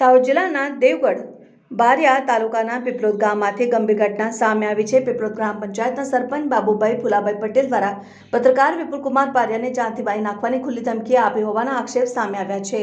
દાહોદ જિલ્લાના દેવગઢ બારિયા તાલુકાના પીપલોદ ગામમાંથી ગંભીર ઘટના સામે આવી છે। પીપલોદ ગ્રામ પંચાયતના સરપંચ બાબુભાઈ ફુલાભાઈ પટેલ દ્વારા પત્રકાર વિપુલકુમાર બારિયાને જાનથી મારી નાખવાની ખુલ્લી ધમકી આપી હોવાના આક્ષેપ સામે આવ્યા છે।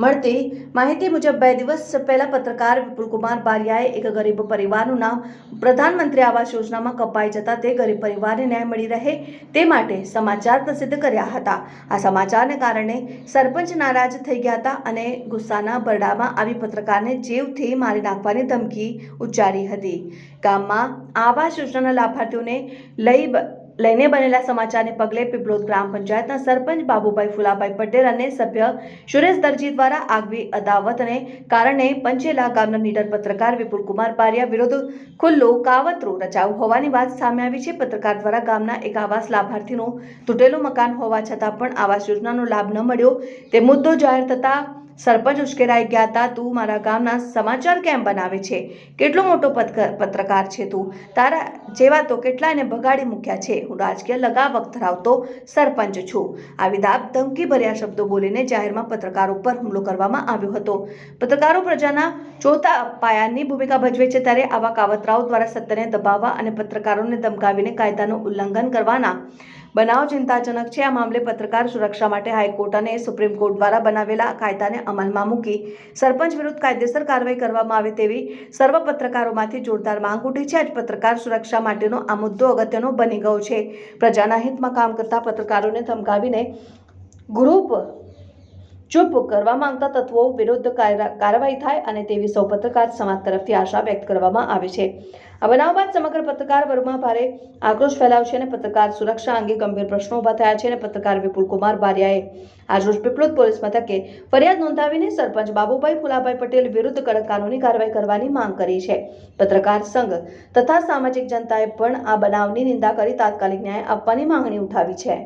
મળતી માહિતી મુજબ 2 દિવસ પહેલા પત્રકાર વિપુલકુમાર બારિયાએ એક ગરીબ પરિવારનું નામ પ્રધાનમંત્રી આવાસ યોજનામાં કપાઈ જતા તે ગરીબ પરિવારને ન્યાય મળી રહે તે માટે સમાચાર પ્રસિદ્ધ કર્યા હતા। આ સમાચારને કારણે સરપંચ નારાજ થઈ ગયા હતા અને ગુસ્સાના ભરડામાં આવી પત્રકારને જીવથી મારી નાખવાની ધમકી ઉચ્ચારી હતી। ગામમાં આવાસ યોજનાના લાભાર્થીઓને લઈને બનેલા સમાચારને પગલે પીપલોદ ગ્રામ પંચાયતના સરપંચ બાબુભાઈ ફુલાભાઈ પટેલ અને સભ્ય સુરેશ દરજી દ્વારા આગવી અદાવતને કારણે પંચેલા ગામના નીડર પત્રકાર વિપુલકુમાર બારિયા વિરુદ્ધ ખુલ્લું કાવતરું રચાયું હોવાની વાત સામે આવી છે। પત્રકાર દ્વારા ગામના એક આવાસ લાભાર્થીનું તૂટેલું મકાન હોવા છતાં પણ આવાસ યોજનાનો લાભ ન મળ્યો તે મુદ્દો જાહેર થતા સરપંચ ઉશ્કેરાઈ ગયા હતા। તું મારા ગામના સમાચાર કેમ બનાવે છે? કેટલો મોટો પત્રકાર છે તું? તારા જેવા તો કેટલાયને ભગાડી મૂક્યા છે। હું રાજકીય લગાવક ધરાવતો સરપંચ છું। આવી દાબ ધમકી ભર્યા શબ્દો બોલીને જાહેરમાં પત્રકારો પર હુમલો કરવામાં આવ્યો હતો। પત્રકારો પ્રજાના ચોથા પાયાની ભૂમિકા ભજવે છે ત્યારે આવા કાવતરાઓ દ્વારા સત્યને દબાવવા અને પત્રકારોને ધમકાવીને કાયદાનું ઉલ્લંઘન કરવાના બનાવ ચિંતાજનક છે। આ મામલે પત્રકાર સુરક્ષા માટે હાઈકોર્ટ અને સુપ્રીમ કોર્ટ દ્વારા બનાવેલા કાયદાને અમલમાં મૂકી સરપંચ વિરુદ્ધ કાયદેસર કાર્યવાહી કરવામાં આવે તેવી સર્વ પત્રકારોમાંથી જોરદાર માંગ ઉઠી છે। આજ પત્રકાર સુરક્ષા માટેનો આ મુદ્દો અગત્યનો બની ગયો છે। પ્રજાના હિતમાં કામ કરતા પત્રકારોને ધમકાવીને ગ્રુપ ચૂપ કરવા માંગતા તત્વો વિરુદ્ધ કાર્યવાહી થાય અને તેવી સૌ પત્રકાર સમાજ તરફથી આશા વ્યક્ત કરવામાં આવે છે। આ બનાવ બાદ સમગ્ર પત્રકાર વર્ગમાં ભારે આક્રોશ ફેલાયો છે અને પત્રકાર સુરક્ષા અંગે ગંભીર પ્રશ્નો ઊભા થયા છે અને પત્રકાર વિપુલકુમાર બારિયાએ આજરોજ પીપલોદ પોલીસ મથકે ફરિયાદ નોંધાવીને સરપંચ બાબુભાઈ ફુલાભાઈ પટેલ વિરુદ્ધ કડક કાનૂની કાર્યવાહી કરવાની માંગ કરી છે। પત્રકાર સંઘ તથા સામાજિક જનતાએ પણ આ બનાવની નિંદા કરી તાત્કાલિક ન્યાય આપવાની માંગણી ઉઠાવી છે।